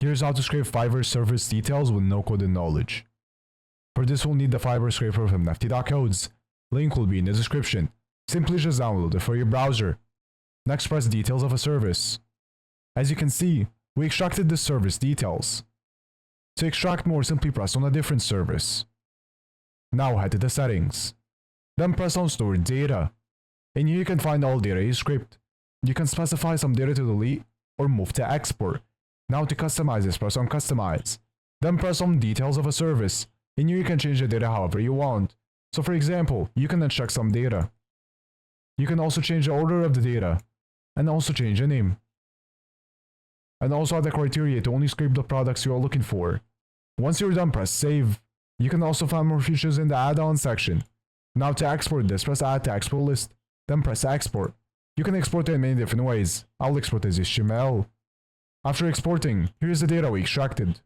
Here's how to scrape Fiverr service details with no coding knowledge. For this we'll need the Fiverr scraper from nifty.codes. Link will be in the description. Simply just download it for your browser. Next press details of a service. As you can see, we extracted the service details. To extract more, simply press on a different service. Now head to the settings. Then press on store data. In here you can find all data you scraped. You can specify some data to delete or move to export. Now to customize this, press on customize. Then press on details of a service. In here you can change the data however you want. So for example, you can extract some data. You can also change the order of the data. And also change the name. And also add the criteria to only scrape the products you are looking for. Once you're done, press save. You can also find more features in the add-on section. Now to export this, press add to export list. Then press export. You can export it in many different ways. I'll export as HTML. After exporting, here's the data we extracted.